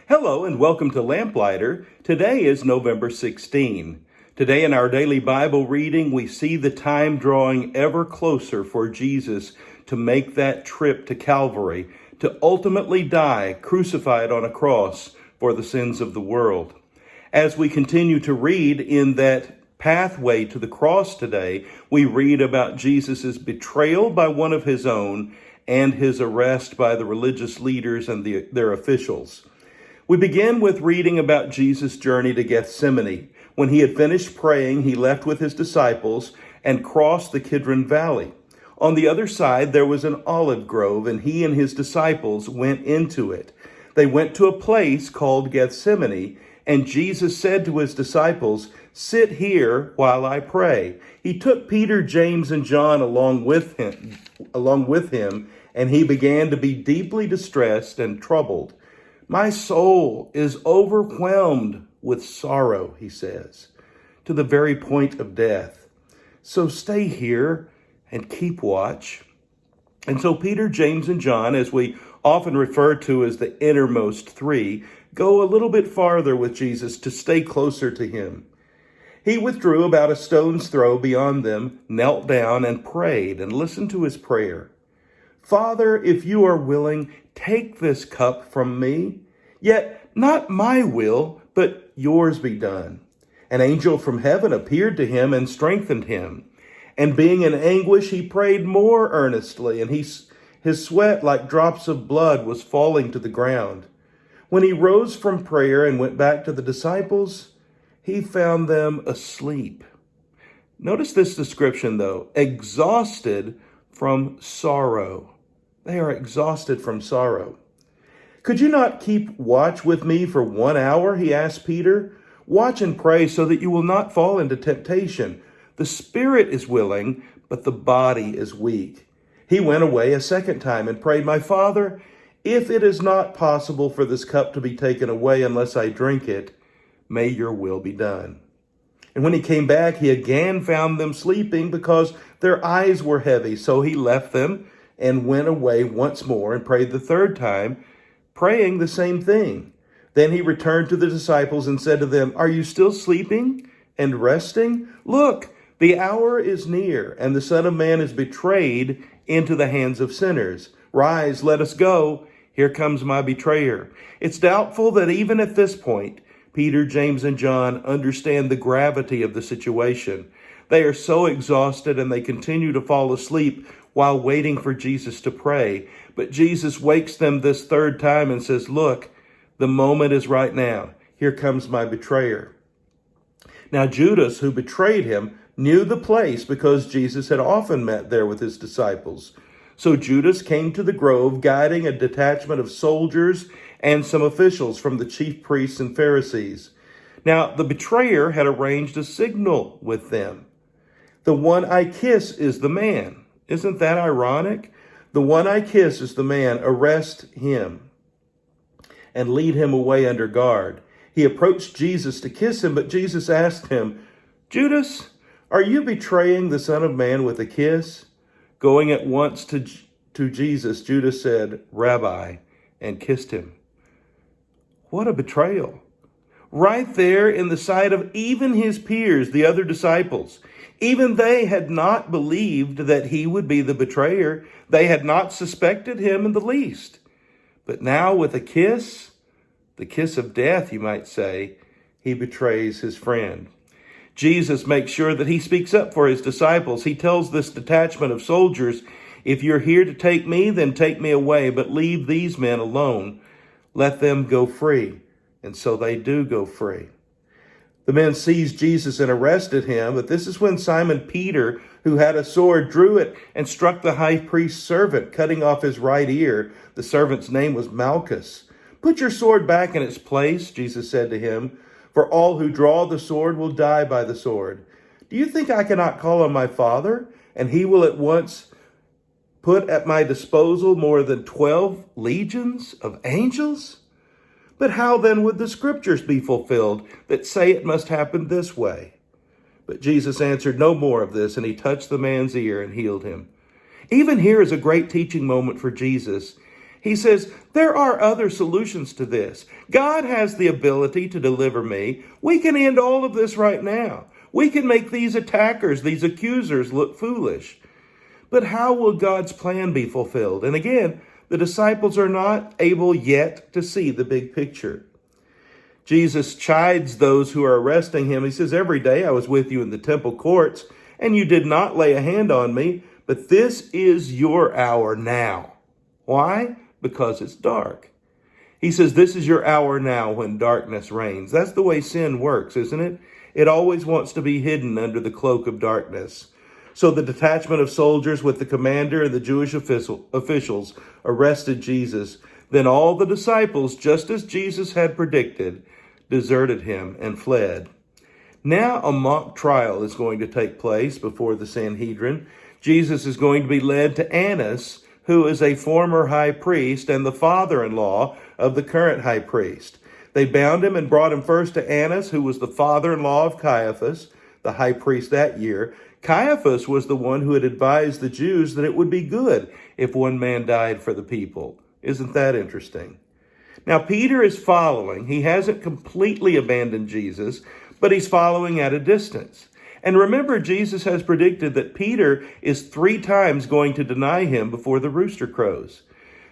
Hello and welcome to Lamplighter. Today is November 16. Today in our daily Bible reading, we see the time drawing ever closer for Jesus to make that trip to Calvary, to ultimately die crucified on a cross for the sins of the world. As we continue to read in that pathway to the cross today, we read about Jesus' betrayal by one of his own and his arrest by the religious leaders and their officials. We begin with reading about Jesus' journey to Gethsemane. When he had finished praying, he left with his disciples and crossed the Kidron Valley. On the other side, there was an olive grove, and he and his disciples went into it. They went to a place called Gethsemane, and Jesus said to his disciples, "Sit here while I pray." He took Peter, James, and John along with him, and he began to be deeply distressed and troubled. "My soul is overwhelmed with sorrow," he says, "to the very point of death. So stay here and keep watch." And so Peter, James, and John, as we often refer to as the innermost three, go a little bit farther with Jesus to stay closer to him. He withdrew about a stone's throw beyond them, knelt down, and prayed, and listened to his prayer. "Father, if you are willing, take this cup from me, yet not my will, but yours be done." An angel from heaven appeared to him and strengthened him. And being in anguish, he prayed more earnestly, and his sweat like drops of blood was falling to the ground. When he rose from prayer and went back to the disciples, he found them asleep. Notice this description, though: exhausted from sorrow. They are exhausted from sorrow. "Could you not keep watch with me for 1 hour?" he asked Peter. "Watch and pray so that you will not fall into temptation. The spirit is willing, but the body is weak." He went away a second time and prayed, "My Father, if it is not possible for this cup to be taken away unless I drink it, may your will be done." And when he came back, he again found them sleeping because their eyes were heavy. So he left them and went away once more and prayed the third time, praying the same thing. Then he returned to the disciples and said to them, "Are you still sleeping and resting? Look, the hour is near, and the Son of Man is betrayed into the hands of sinners. Rise, let us go. Here comes my betrayer." It's doubtful that even at this point, Peter, James, and John understand the gravity of the situation. They are so exhausted and they continue to fall asleep while waiting for Jesus to pray. But Jesus wakes them this third time and says, "Look, the moment is right now. Here comes my betrayer." Now Judas, who betrayed him, knew the place because Jesus had often met there with his disciples. So Judas came to the grove, guiding a detachment of soldiers and some officials from the chief priests and Pharisees. Now the betrayer had arranged a signal with them. "The one I kiss is the man." Isn't that ironic? "The one I kiss is the man. Arrest him and lead him away under guard." He approached Jesus to kiss him, but Jesus asked him, "Judas, are you betraying the Son of Man with a kiss?" Going at once to Jesus, Judas said, "Rabbi," and kissed him. What a betrayal. Right there in the sight of even his peers, the other disciples. Even they had not believed that he would be the betrayer. They had not suspected him in the least. But now with a kiss, the kiss of death, you might say, he betrays his friend. Jesus makes sure that he speaks up for his disciples. He tells this detachment of soldiers, "If you're here to take me, then take me away, but leave these men alone. Let them go free." And so they do go free. The men seized Jesus and arrested him, but this is when Simon Peter, who had a sword, drew it and struck the high priest's servant, cutting off his right ear. The servant's name was Malchus. "Put your sword back in its place," Jesus said to him, "for all who draw the sword will die by the sword. Do you think I cannot call on my Father, and he will at once put at my disposal more than 12 legions of angels? But how then would the scriptures be fulfilled that say it must happen this way?" But Jesus answered no more of this, and he touched the man's ear and healed him. Even here is a great teaching moment for Jesus. He says, there are other solutions to this. God has the ability to deliver me. We can end all of this right now. We can make these attackers, these accusers, look foolish. But how will God's plan be fulfilled? And again, the disciples are not able yet to see the big picture. Jesus chides those who are arresting him. He says, every day I was with you in the temple courts, and you did not lay a hand on me, but this is your hour now. Why? Because it's dark. He says, this is your hour now when darkness reigns. That's the way sin works, isn't it? It always wants to be hidden under the cloak of darkness. So the detachment of soldiers with the commander and the Jewish officials arrested Jesus. Then all the disciples, just as Jesus had predicted, deserted him and fled. Now a mock trial is going to take place before the Sanhedrin. Jesus is going to be led to Annas, who is a former high priest and the father-in-law of the current high priest. They bound him and brought him first to Annas, who was the father-in-law of Caiaphas, the high priest that year. Caiaphas was the one who had advised the Jews that it would be good if one man died for the people. Isn't that interesting? Now, Peter is following. He hasn't completely abandoned Jesus, but he's following at a distance. And remember, Jesus has predicted that Peter is 3 times going to deny him before the rooster crows.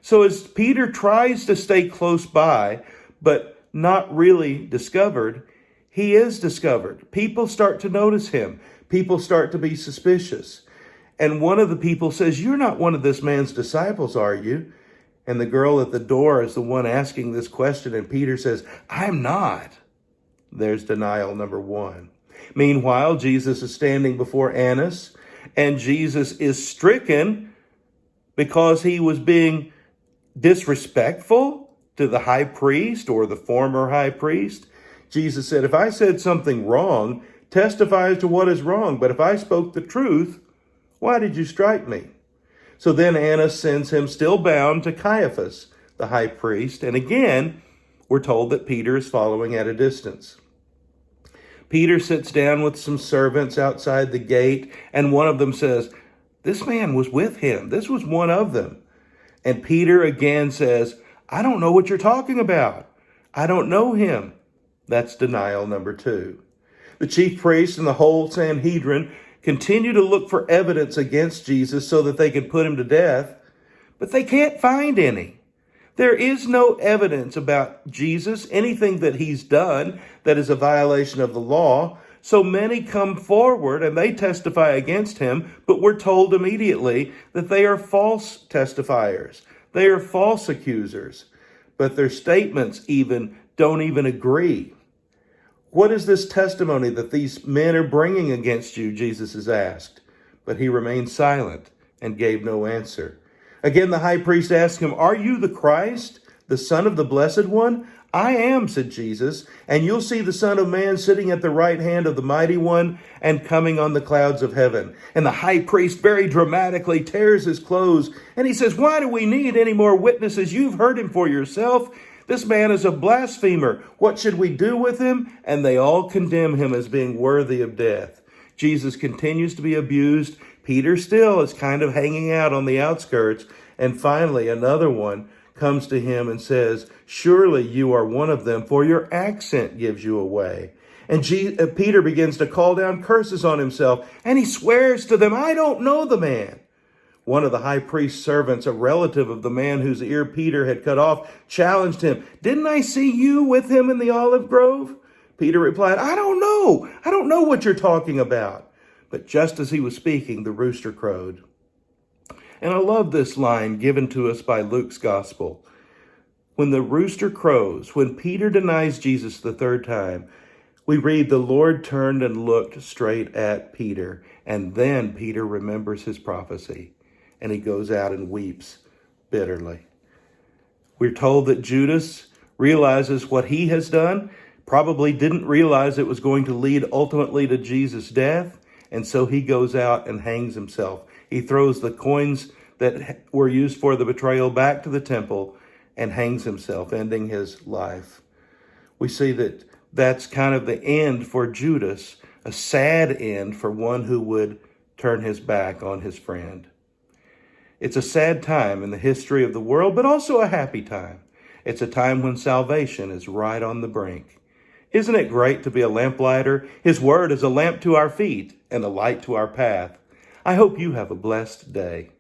So as Peter tries to stay close by, but not really discovered, he is discovered. People start to notice him. People start to be suspicious. And one of the people says, you're not one of this man's disciples, are you? And the girl at the door is the one asking this question. And Peter says, I'm not. There's denial number 1. Meanwhile, Jesus is standing before Annas, and Jesus is stricken because he was being disrespectful to the high priest or the former high priest. Jesus said, if I said something wrong, testify as to what is wrong. But if I spoke the truth, why did you strike me? So then Annas sends him still bound to Caiaphas, the high priest. And again, we're told that Peter is following at a distance. Peter sits down with some servants outside the gate, and one of them says, this man was with him. This was one of them. And Peter again says, I don't know what you're talking about. I don't know him. That's denial number 2. The chief priests and the whole Sanhedrin continue to look for evidence against Jesus so that they can put him to death, but they can't find any. There is no evidence about Jesus, anything that he's done that is a violation of the law. So many come forward and they testify against him, but we're told immediately that they are false testifiers. They are false accusers, but their statements don't even agree. What is this testimony that these men are bringing against you? Jesus is asked, but he remained silent and gave no answer. Again, the high priest asked him, are you the Christ, the Son of the Blessed One? I am, said Jesus, and you'll see the Son of Man sitting at the right hand of the Mighty One and coming on the clouds of heaven. And the high priest very dramatically tears his clothes, and he says, why do we need any more witnesses? You've heard him for yourself. This man is a blasphemer. What should we do with him? And they all condemn him as being worthy of death. Jesus continues to be abused. Peter still is kind of hanging out on the outskirts. And finally, another one comes to him and says, surely you are one of them, for your accent gives you away. And Peter begins to call down curses on himself, and he swears to them, I don't know the man. One of the high priest's servants, a relative of the man whose ear Peter had cut off, challenged him. Didn't I see you with him in the olive grove? Peter replied, I don't know. I don't know what you're talking about. But just as he was speaking, the rooster crowed. And I love this line given to us by Luke's gospel. When the rooster crows, when Peter denies Jesus the 3rd time, we read, the Lord turned and looked straight at Peter. And then Peter remembers his prophecy, and he goes out and weeps bitterly. We're told that Judas realizes what he has done, probably didn't realize it was going to lead ultimately to Jesus' death, and so he goes out and hangs himself. He throws the coins that were used for the betrayal back to the temple and hangs himself, ending his life. We see that that's kind of the end for Judas, a sad end for one who would turn his back on his friend. It's a sad time in the history of the world, but also a happy time. It's a time when salvation is right on the brink. Isn't it great to be a lamplighter? His word is a lamp to our feet and a light to our path. I hope you have a blessed day.